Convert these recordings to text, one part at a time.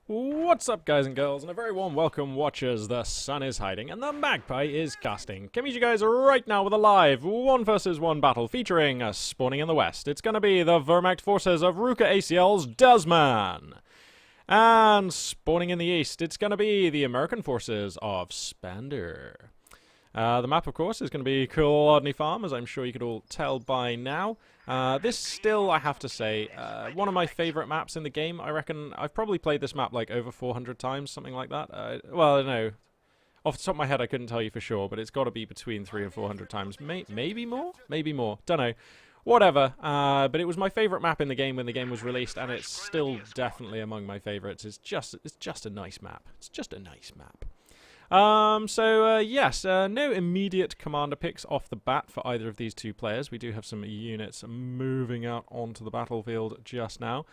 What's up, guys and girls, and a very warm welcome, watchers. The sun is hiding and the magpie is casting. Coming to you guys right now with a live 1 versus 1 battle featuring spawning in the west. It's going to be the Wehrmacht forces of RUKAclDezman. And spawning in the east, it's going to be the American forces of Spander. The map, of course, is going to be CoH2 Farm, as I'm sure you could all tell by now. This still, I have to say, one of my favourite maps in the game. I reckon I've probably played this map like over 400 times, something like that. Well, no, off the top of my head I couldn't tell you for sure, but it's got to be between 300 and 400 times. Maybe more? Maybe more. Don't know. Whatever. But it was my favourite map in the game when the game was released, and it's still definitely among my favourites. It's just a nice map. It's just a nice map. Yes, no immediate commander picks off the bat for either of these two players. We do have some units moving out onto the battlefield just now.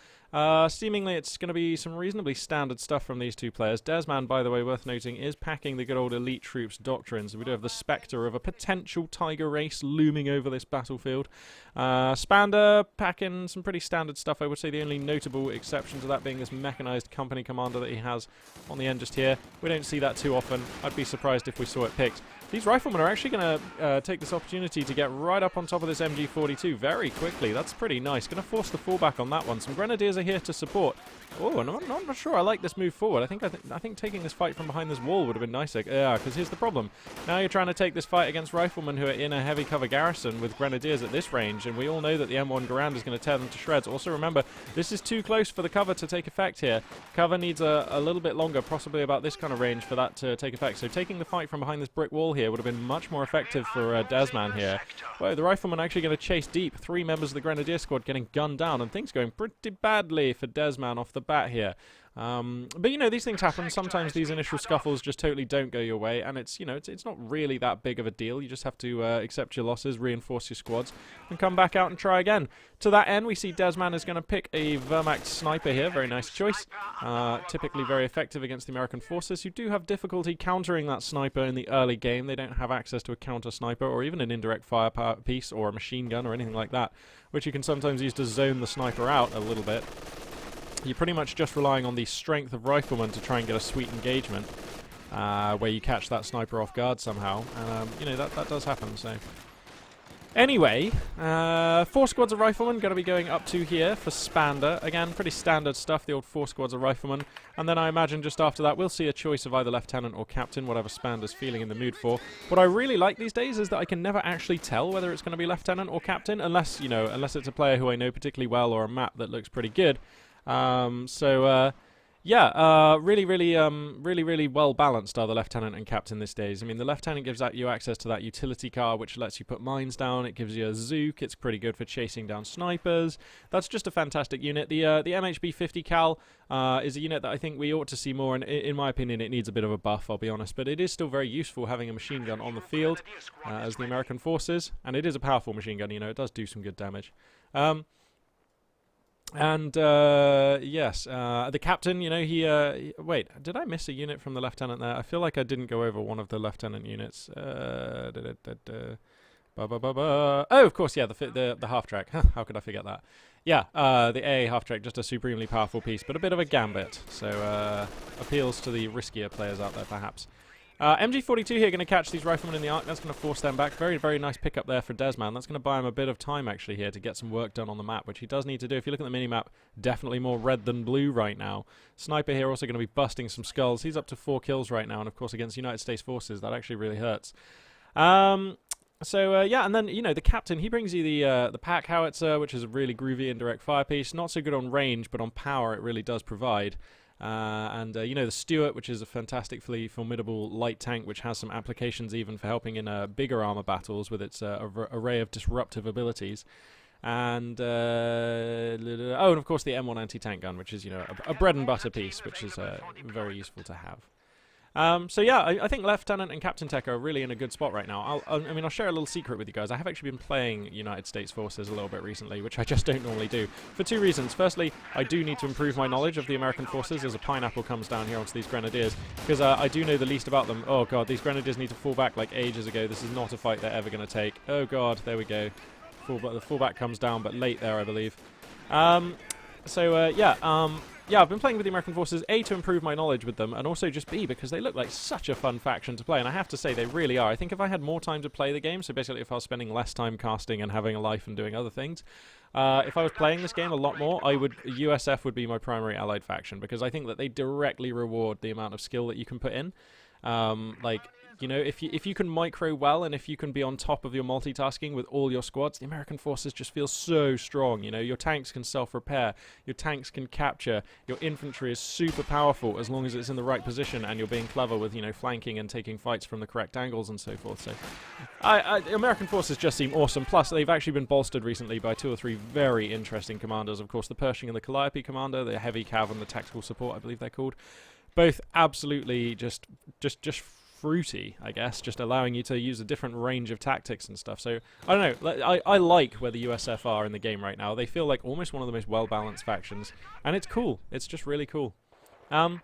Seemingly it's going to be some reasonably standard stuff from these two players. Desman, by the way, worth noting, is packing the good old elite troops doctrine, so we do have the spectre of a potential tiger race looming over this battlefield. Spander packing some pretty standard stuff. I would say the only notable exception to that being this mechanized company commander that he has on the end just here. We don't see that too often. I'd be surprised if we saw it picked. These riflemen are actually going to take this opportunity to get right up on top of this MG42 very quickly. That's pretty nice. Going to force the fallback on that one. Some grenadiers are here to support. Oh, and I'm not sure I like this move forward. I think taking this fight from behind this wall would have been nicer. Yeah, because here's the problem. Now you're trying to take this fight against riflemen who are in a heavy cover garrison with grenadiers at this range, and we all know that the M1 Garand is going to tear them to shreds. Also remember, this is too close for the cover to take effect here. Cover needs a little bit longer, possibly about this kind of range for that to take effect. So taking the fight from behind this brick wall here would have been much more effective for Desman here. Whoa, the riflemen actually going to chase deep. 3 members of the grenadier squad getting gunned down, and things going pretty badly for Desman off the bat here. But you know, these things happen. Sometimes these initial scuffles just totally don't go your way, and it's not really that big of a deal. You just have to accept your losses, reinforce your squads, and come back out and try again. To that end, we see Desman is going to pick a Wehrmacht sniper here. Very nice choice. Typically very effective against the American forces, who do have difficulty countering that sniper in the early game. They don't have access to a counter sniper or even an indirect fire piece or a machine gun or anything like that, which you can sometimes use to zone the sniper out a little bit. You're pretty much just relying on the strength of riflemen to try and get a sweet engagement where you catch that sniper off guard somehow. And, you know, that does happen, so... Anyway, 4 squads of riflemen going to be going up to here for Spander. Again, pretty standard stuff, the old 4 squads of riflemen. And then I imagine just after that we'll see a choice of either lieutenant or captain, whatever Spander's feeling in the mood for. What I really like these days is that I can never actually tell whether it's going to be lieutenant or captain, unless it's a player who I know particularly well or a map that looks pretty good. Really well balanced are the lieutenant and captain these days. I mean, the lieutenant gives you access to that utility car, which lets you put mines down. It gives you a Zook. It's pretty good for chasing down snipers. That's just a fantastic unit. The MHB 50 cal is a unit that I think we ought to see more, and in my opinion, it needs a bit of a buff, I'll be honest. But it is still very useful having a machine gun on the field as the American forces, and it is a powerful machine gun. You know, it does do some good damage. Yes, the captain, you know, wait, did I miss a unit from the lieutenant there? I feel like I didn't go over one of the lieutenant units. Oh, of course, yeah, the half-track. How could I forget that? Yeah, the AA half-track, just a supremely powerful piece, but a bit of a gambit. So, appeals to the riskier players out there, perhaps. MG42 here going to catch these riflemen in the arc. That's going to force them back. Very, very nice pickup there for Desman. That's going to buy him a bit of time, actually, here to get some work done on the map, which he does need to do. If you look at the mini-map, definitely more red than blue right now. Sniper here also going to be busting some skulls. He's up to 4 kills right now, and of course against United States forces, that actually really hurts. Yeah, and then, you know, the captain, he brings you the pack howitzer, which is a really groovy indirect fire piece. Not so good on range, but on power it really does provide. You know, the Stuart, which is a fantastically formidable light tank, which has some applications even for helping in bigger armor battles with its array of disruptive abilities. And, oh, and of course the M1 anti-tank gun, which is, you know, a bread and butter piece, which is very useful to have. So yeah, I think Lieutenant and Captain Tech are really in a good spot right now. I'll share a little secret with you guys. I have actually been playing United States Forces a little bit recently, which I just don't normally do, for 2 reasons. Firstly, I do need to improve my knowledge of the American forces as a pineapple comes down here onto these grenadiers, because I do know the least about them. Oh god, these grenadiers need to fall back like ages ago. This is not a fight they're ever going to take. Oh god, there we go. The fallback comes down, but late there, I believe. yeah, I've been playing with the American forces, A, to improve my knowledge with them, and also just B, because they look like such a fun faction to play, and I have to say, they really are. I think if I had more time to play the game, so basically if I was spending less time casting and having a life and doing other things, if I was playing this game a lot more, USF would be my primary allied faction, because I think that they directly reward the amount of skill that you can put in. Like, you know, if you can micro well, and if you can be on top of your multitasking with all your squads, the American forces just feel so strong. You know, your tanks can self-repair, your tanks can capture, your infantry is super powerful as long as it's in the right position and you're being clever with, you know, flanking and taking fights from the correct angles and so forth. So, American forces just seem awesome. Plus, they've actually been bolstered recently by 2 or 3 very interesting commanders. Of course, the Pershing and the Calliope commander, the heavy cav and the tactical support, I believe they're called. Both absolutely just fruity, I guess, just allowing you to use a different range of tactics and stuff. So, I don't know, I like where the USF are in the game right now. They feel like almost one of the most well-balanced factions, and it's cool. It's just really cool. Yep,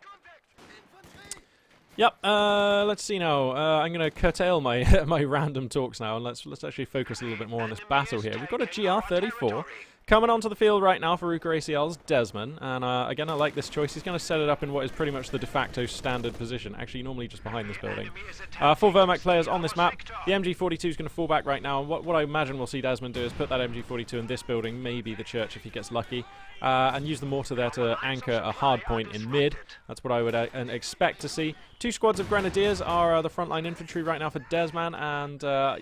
let's see now. I'm going to curtail my my random talks now, and let's actually focus a little bit more on this battle here. We've got a GR-34 coming onto the field right now for RUKAclDezman, and again, I like this choice. He's going to set it up in what is pretty much the de facto standard position, actually normally just behind this building. 4 Wehrmacht players on this map. The MG42 is going to fall back right now, and what I imagine we'll see Desmond do is put that MG42 in this building, maybe the church if he gets lucky, and use the mortar there to anchor a hard point in mid. That's what I would expect to see. 2 squads of grenadiers are the frontline infantry right now for Desman, and yeah,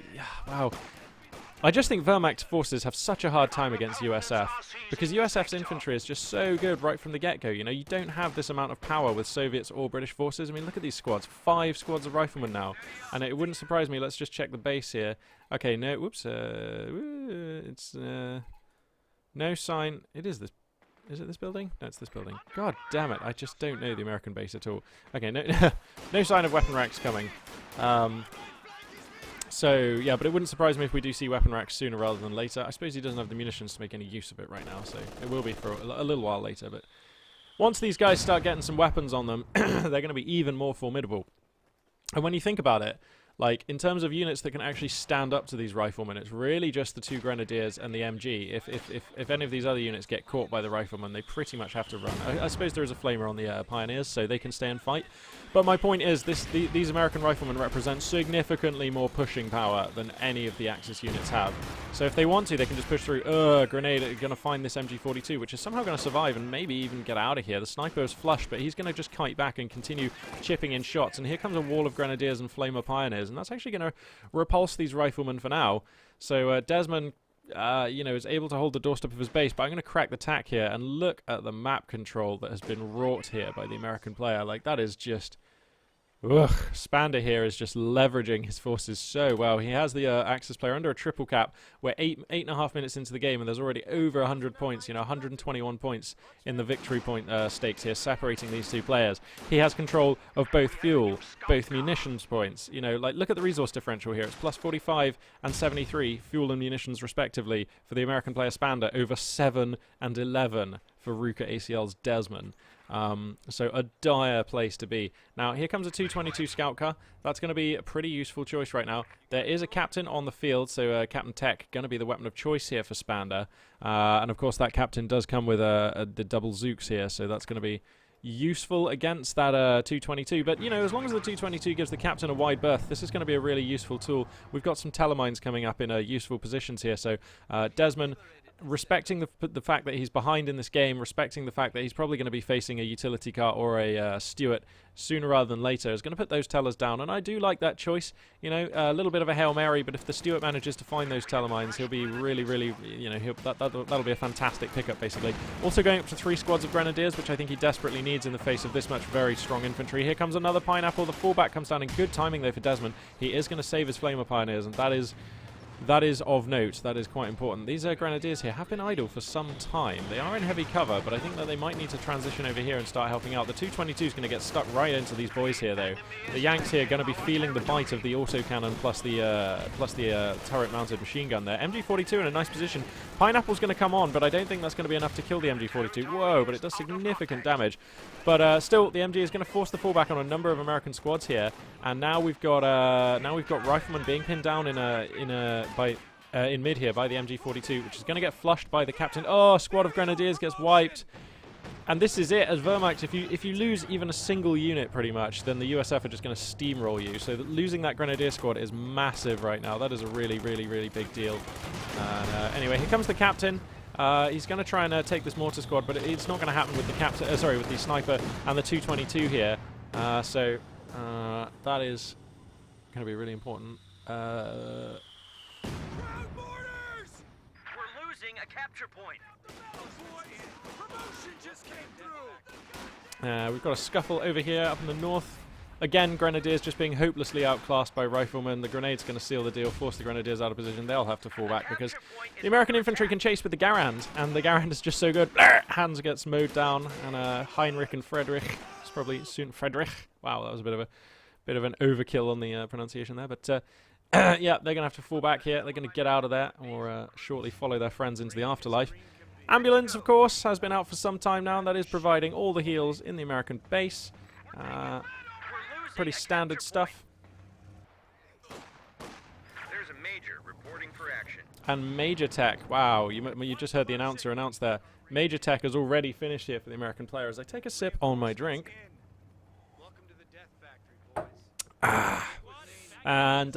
wow. I just think Wehrmacht forces have such a hard time against USF, because USF's infantry is just so good right from the get-go. You know, you don't have this amount of power with Soviets or British forces. I mean, look at these squads. 5 squads of riflemen now, and it wouldn't surprise me. Let's just check the base here. Okay, no, whoops, it's no sign. It is this. Is it this building? No, it's this building. God damn it, I just don't know the American base at all. Okay, no, no sign of weapon racks coming. So, yeah, but it wouldn't surprise me if we do see weapon racks sooner rather than later. I suppose he doesn't have the munitions to make any use of it right now, so it will be for a little while later. But once these guys start getting some weapons on them, they're going to be even more formidable. And when you think about it, like, in terms of units that can actually stand up to these riflemen, it's really just the 2 grenadiers and the MG. If any of these other units get caught by the riflemen, they pretty much have to run. I suppose there is a flamer on the pioneers, so they can stay and fight. But my point is, these American riflemen represent significantly more pushing power than any of the Axis units have. So if they want to, they can just push through. Grenade, going to find this MG42, which is somehow going to survive and maybe even get out of here. The sniper is flush, but he's going to just kite back and continue chipping in shots. And here comes a wall of grenadiers and flamer pioneers, and that's actually going to repulse these riflemen for now. So Desmond, you know, is able to hold the doorstep of his base, but I'm going to crack the tack here, and look at the map control that has been wrought here by the American player. Like, that is just... Ugh. Spander here is just leveraging his forces so well. He has the Axis player under a triple cap. We're 8.5 minutes into the game, and there's already over 100 points, you know, 121 points in the victory point stakes here, separating these 2 players. He has control of both fuel, both munitions points. You know, like, look at the resource differential here. It's plus 45 and 73 fuel and munitions, respectively, for the American player Spander, over 7 and 11 for RUKAclDezman. So a dire place to be. Now, here comes a 222 scout car. That's going to be a pretty useful choice right now. There is a captain on the field, so Captain Tech going to be the weapon of choice here for Spander. And of course, that captain does come with the double Zooks here, so that's going to be useful against that 222. But, you know, as long as the 222 gives the captain a wide berth, this is going to be a really useful tool. We've got some telemines coming up in useful positions here, so Desmond, respecting the fact that he's behind in this game, respecting the fact that he's probably going to be facing a utility car or a Stuart sooner rather than later, is going to put those tellers down, and I do like that choice. You know, a little bit of a Hail Mary, but if the Stuart manages to find those telemines, he'll be really, really, you know, that'll be a fantastic pickup, basically. Also going up to 3 squads of grenadiers, which I think he desperately needs in the face of this much very strong infantry. Here comes another pineapple. The fallback comes down in good timing, though, for Desmond. He is going to save his flamer pioneers, and that is of note. That is quite important. These grenadiers here have been idle for some time. They are in heavy cover, but I think that they might need to transition over here and start helping out. The 222 is going to get stuck right into these boys here, though. The Yanks here are going to be feeling the bite of the autocannon plus the turret-mounted machine gun there. MG42 in a nice position. Pineapple's going to come on, but I don't think that's going to be enough to kill the MG42. Whoa, but it does significant damage. But still, the MG is going to force the fallback on a number of American squads here, and now we've got riflemen being pinned down in mid here by the MG42, which is going to get flushed by the captain. Oh, squad of grenadiers gets wiped. And this is it, as Wehrmacht, if you lose even a single unit pretty much, then the USF are just going to steamroll you. So losing that Grenadier squad is massive right now. That is a really, really, really big deal. And anyway, here comes the captain. He's going to try and take this mortar squad, but it's not going to happen with the captain. With the sniper and the 222 here. So that is going to be really important. We're losing a capture point. We've got a scuffle over here up in the north. Again, Grenadiers just being hopelessly outclassed by riflemen. The grenade's going to seal the deal, force the Grenadiers out of position. They'll have to fall back because the American infantry can chase with the Garand, and the Garand is just so good. Hans gets mowed down, and Heinrich and Friedrich. It's probably soon Friedrich. Wow, that was a bit of an overkill on the pronunciation there. But yeah, they're going to have to fall back here. They're going to get out of there, or shortly follow their friends into the afterlife. Ambulance, of course, has been out for some time now, and that is providing all the heals in the American base. Pretty standard stuff. There's a major reporting for action. And Major Tech, wow, you just heard the announcer announce there. Major Tech has already finished here for the American player as I take a sip on my drink. Welcome to the Death Factory, boys. And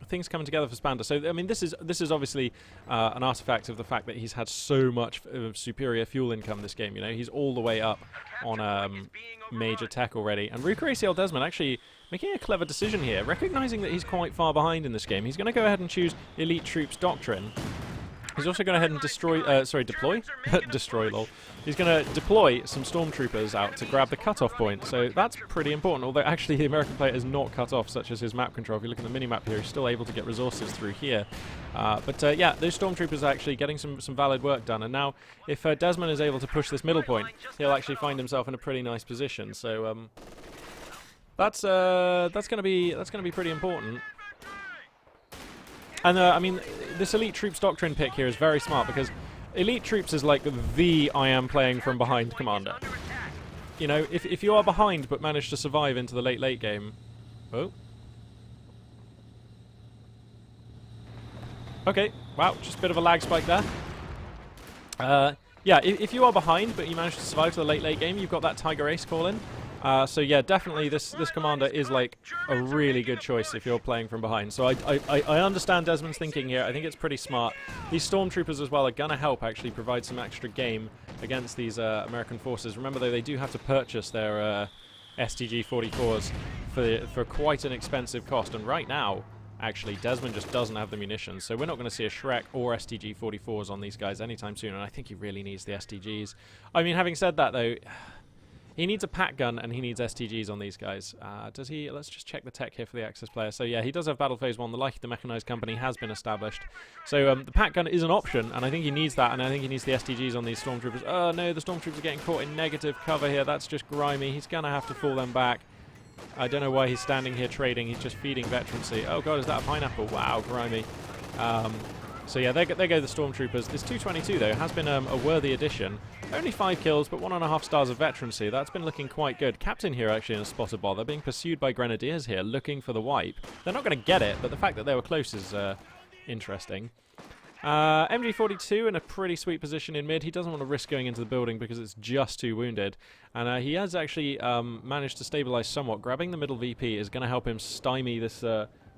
things coming together for Spander. So I mean, this is obviously an artifact of the fact that he's had so much superior fuel income this game. You know, he's all the way up on Major Tech already. And RUKAclDezman actually making a clever decision here, recognizing that he's quite far behind in this game. He's going to go ahead and choose Elite Troops Doctrine. He's also going to head and deploy? Destroy, lol. He's going to deploy some stormtroopers out to grab the cutoff point, so that's pretty important, although actually the American player is not cut off, such as his map control. If you look at the mini-map here, he's still able to get resources through here. Yeah, those stormtroopers are actually getting some valid work done, and now if Desmond is able to push this middle point, he'll actually find himself in a pretty nice position, so that's going to be pretty important. And I mean, this Elite Troops Doctrine pick here is very smart because Elite Troops is like the I am playing from behind commander. You know, if you are behind but manage to survive into the late game... Oh. Okay, wow, just a bit of a lag spike there. Yeah, if you are behind but you manage to survive to the late game, you've got that Tiger Ace call in. So yeah, definitely this commander is like a really good choice if you're playing from behind. So I understand Desmond's thinking here. I think it's pretty smart. These stormtroopers as well are gonna help actually provide some extra game against these American forces. Remember though, they do have to purchase their STG 44s for quite an expensive cost. And right now, actually, Desmond just doesn't have the munitions. So we're not going to see a Shrek or STG 44s on these guys anytime soon. And I think he really needs the STGs. I mean, having said that though, he needs a pack gun and he needs STGs on these guys. Does he? Let's just check the tech here for the Access player. So yeah, he does have Battle Phase 1. The Like the Mechanized Company has been established. So the pack gun is an option, and I think he needs that, and I think he needs the STGs on these Stormtroopers. Oh no, the Stormtroopers are getting caught in negative cover here. That's just grimy. He's going to have to fall them back. I don't know why he's standing here trading. He's just feeding veterancy. Oh god, is that a pineapple? Wow, grimy. So yeah, there go the Stormtroopers. This 222, though, has been a worthy addition. Only 5 kills, but 1.5 stars of veterancy. That's been looking quite good. Captain here actually in a spotted ball. They're being pursued by Grenadiers here, looking for the wipe. They're not going to get it, but the fact that they were close is interesting. MG42 in a pretty sweet position in mid. He doesn't want to risk going into the building because it's just too wounded. And he has actually managed to stabilize somewhat. Grabbing the middle VP is going to help him stymie this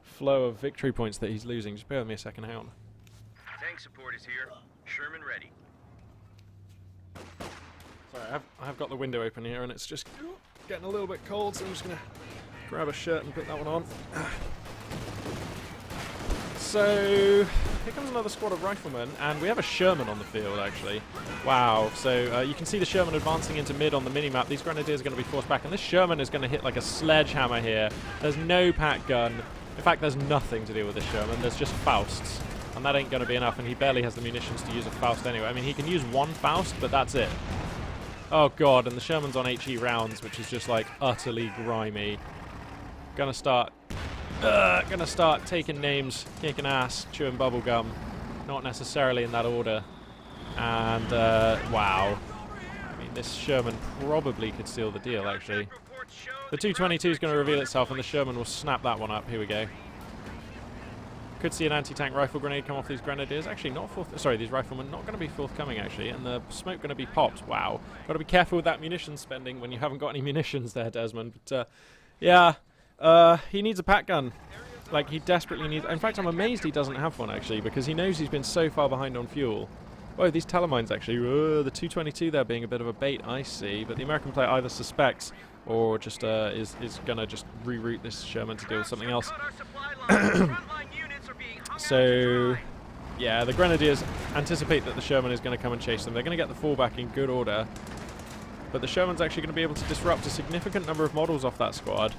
flow of victory points that he's losing. Just bear with me a second, hang on. Tank support is here. Sherman ready. Sorry, I've got the window open here and it's just getting a little bit cold, so I'm just going to grab a shirt and put that one on. So, here comes another squad of riflemen, and we have a Sherman on the field, actually. Wow, so you can see the Sherman advancing into mid on the minimap. These Grenadiers are going to be forced back, and this Sherman is going to hit like a sledgehammer here. There's no pack gun. In fact, there's nothing to deal with this Sherman. There's just Fausts, and that ain't going to be enough, and he barely has the munitions to use a Faust anyway. I mean, he can use one Faust, but that's it. Oh god, and the Sherman's on HE rounds, which is just like utterly grimy. Gonna start taking names, kicking ass, chewing bubblegum. Not necessarily in that order. And, wow. I mean, this Sherman probably could seal the deal, actually. The 222 is going to reveal itself, and the Sherman will snap that one up. Here we go. Could see an anti-tank rifle grenade come off these grenadiers. Actually, not these riflemen not going to be forthcoming, actually. And the smoke going to be popped. Wow. Got to be careful with that munition spending when you haven't got any munitions there, Desmond. But, yeah, he needs a pack gun. Like, he desperately needs... In fact, I'm amazed he doesn't have one, actually, because he knows he's been so far behind on fuel. Oh, these telemines, actually. The 222 there being a bit of a bait, I see. But the American player either suspects or just is going to just reroute this Sherman to deal with something else. So, yeah, the Grenadiers anticipate that the Sherman is going to come and chase them. They're going to get the fallback in good order. But the Sherman's actually going to be able to disrupt a significant number of models off that squad.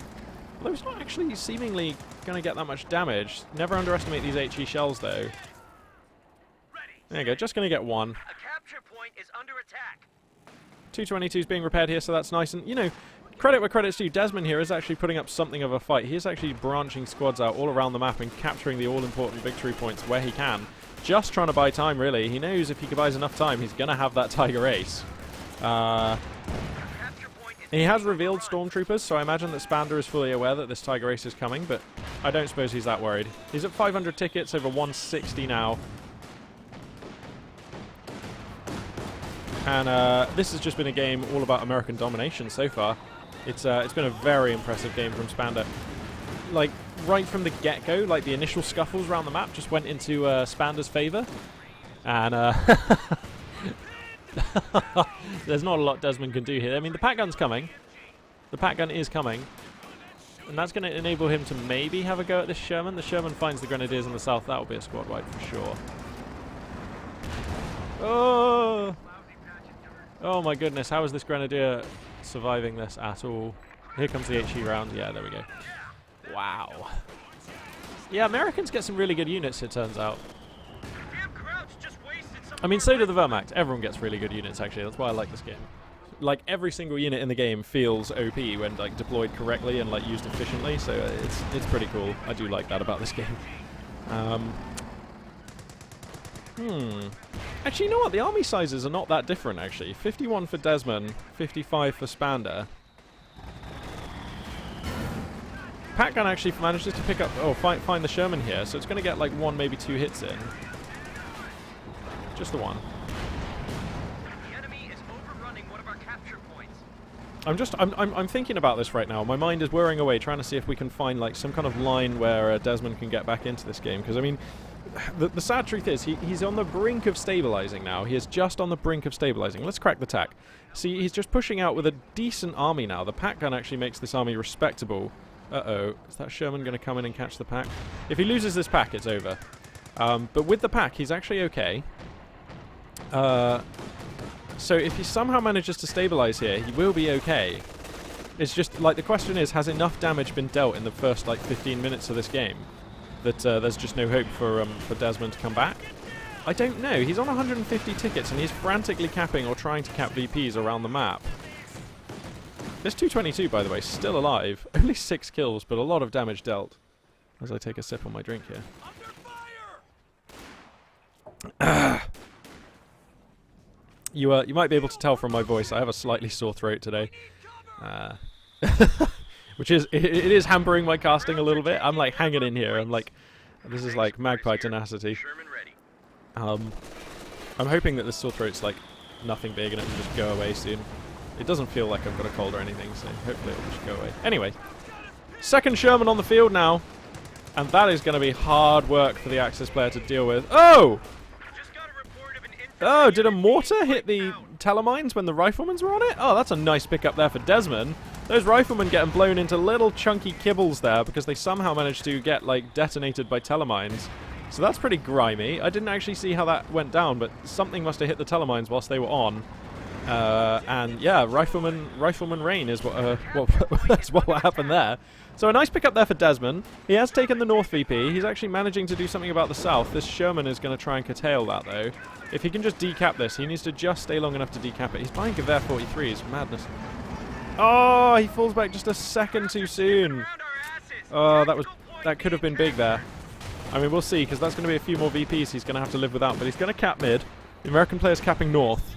Although he's not actually seemingly going to get that much damage. Never underestimate these HE shells, though. There you go, just going to get one. A capture point is under attack. 222 is being repaired here, so that's nice. And, you know, credit where credit's due, Desmond here is actually putting up something of a fight. He is actually branching squads out all around the map and capturing the all-important victory points where he can. Just trying to buy time, really. He knows if he buys enough time, he's going to have that Tiger Ace. He has revealed Stormtroopers, so I imagine that Spander is fully aware that this Tiger Ace is coming, but I don't suppose he's that worried. He's at 500 tickets, over 160 now. And this has just been a game all about American domination so far. It's been a very impressive game from Spander. Like, right from the get-go, like the initial scuffles around the map just went into Spander's favor. And there's not a lot Desmond can do here. I mean, the pack gun's coming. The pack gun is coming. And that's going to enable him to maybe have a go at this Sherman. The Sherman finds the Grenadiers in the south. That will be a squad wipe for sure. Oh! Oh my goodness, how is this Grenadier surviving this at all? Here comes the HE round. Yeah, there we go. Wow. Yeah, Americans get some really good units, it turns out. I mean, so do the Wehrmacht. Everyone gets really good units, actually. That's why I like this game. Like, every single unit in the game feels OP when, like, deployed correctly and, like, used efficiently. So it's pretty cool. I do like that about this game. Actually, you know what? The army sizes are not that different, actually. 51 for Desmond, 55 for Spander. Pack gun actually manages to pick up... Oh, find the Sherman here. So it's going to get, like, 1, maybe 2 hits in. Just the one. The enemy is overrunning one of our capture points. I'm thinking about this right now. My mind is whirring away, trying to see if we can find, like, some kind of line where Desmond can get back into this game. Because, I mean... The sad truth is, he's on the brink of stabilizing now. He is just on the brink of stabilizing. Let's crack the tack. See, he's just pushing out with a decent army now. The pack gun actually makes this army respectable. Uh-oh. Is that Sherman going to come in and catch the pack? If he loses this pack, it's over. But with the pack, he's actually okay. So if he somehow manages to stabilize here, he will be okay. It's just, like, the question is, has enough damage been dealt in the first, like, 15 minutes of this game that there's just no hope for Desmond to come back? I don't know. He's on 150 tickets and he's frantically capping or trying to cap VPs around the map. This 222, by the way, still alive. Only 6 kills, but a lot of damage dealt. As I take a sip on my drink here. You might be able to tell from my voice, I have a slightly sore throat today. Which is, it is hampering my casting a little bit. I'm like hanging in here. I'm like, this is like magpie tenacity. I'm hoping that this sore throat's like nothing big and it will just go away soon. It doesn't feel like I've got a cold or anything, so hopefully it'll just go away. Anyway, second Sherman on the field now. And that is going to be hard work for the Axis player to deal with. Oh! Oh, did a mortar hit the telemines when the riflemen were on it? Oh, that's a nice pickup there for Desmond. Those riflemen getting blown into little chunky kibbles there because they somehow managed to get, like, detonated by telemines. So that's pretty grimy. I didn't actually see how that went down, but something must have hit the telemines whilst they were on. And yeah, rifleman rain is that's what happened there. So a nice pickup there for Desmond. He has taken the North VP. He's actually managing to do something about the South. This Sherman is going to try and curtail that, though. If he can just decap this, he needs to just stay long enough to decap it. He's buying Gewehr 43s. Madness. Oh, he falls back just a second too soon. Oh, that could have been big there. I mean, we'll see, because that's going to be a few more VPs he's going to have to live without. But he's going to cap mid. The American player's capping north.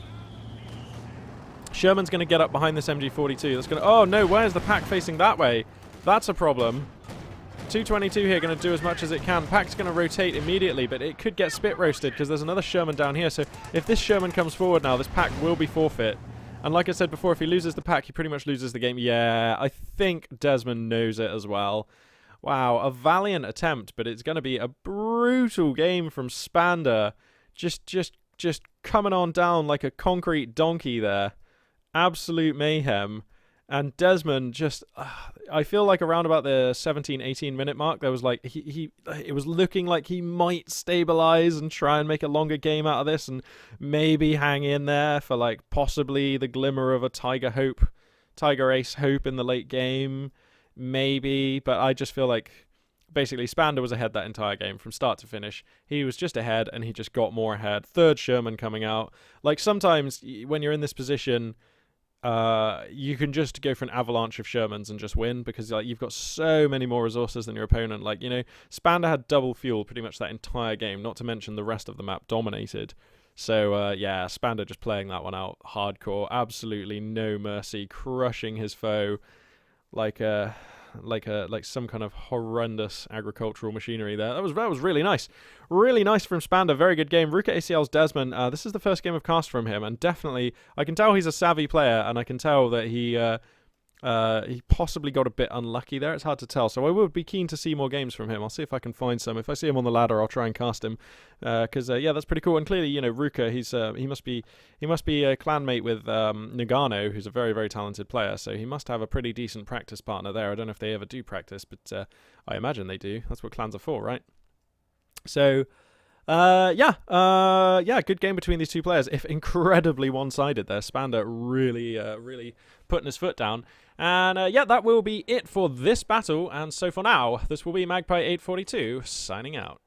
Sherman's going to get up behind this MG42. That's going to... Oh, no, where's the pack facing that way? That's a problem. 222 here, going to do as much as it can. Pack's going to rotate immediately, but it could get spit roasted because there's another Sherman down here. So if this Sherman comes forward now, this Pack will be forfeit. And like I said before, if he loses the Pack, he pretty much loses the game. Yeah, I think Desmond knows it as well. Wow, a valiant attempt, but it's going to be a brutal game from Spander. Just coming on down like a concrete donkey there. Absolute mayhem. And Desmond just, I feel like around about the 17, 18 minute mark, there was like, it was looking like he might stabilize and try and make a longer game out of this and maybe hang in there for like possibly the glimmer of a Tiger Ace hope in the late game. Maybe, but I just feel like basically Spander was ahead that entire game from start to finish. He was just ahead and he just got more ahead. Third Sherman coming out. Like sometimes when you're in this position, you can just go for an avalanche of Shermans and just win because like you've got so many more resources than your opponent. Like, you know, Spander had double fuel pretty much that entire game, not to mention the rest of the map dominated. So yeah, Spander just playing that one out hardcore, absolutely no mercy, crushing his foe like some kind of horrendous agricultural machinery there. That was really nice. Really nice from Spander. Very good game. RUKAclDezman, this is the first game of cast from him, and definitely I can tell he's a savvy player, and I can tell that he possibly got a bit unlucky there. It's hard to tell, so I would be keen to see more games from him. I'll see if I can find some. If I see him on the ladder, I'll try and cast him, because yeah, that's pretty cool. And clearly, you know, Ruka, he must be a clanmate with Nagano, who's a very, very talented player. So he must have a pretty decent practice partner there. I don't know if they ever do practice, but I imagine they do. That's what clans are for, right? So yeah, good game between these two players. If incredibly one-sided there, Spander really putting his foot down. And yeah, that will be it for this battle. And so for now, this will be Magpie 842 signing out.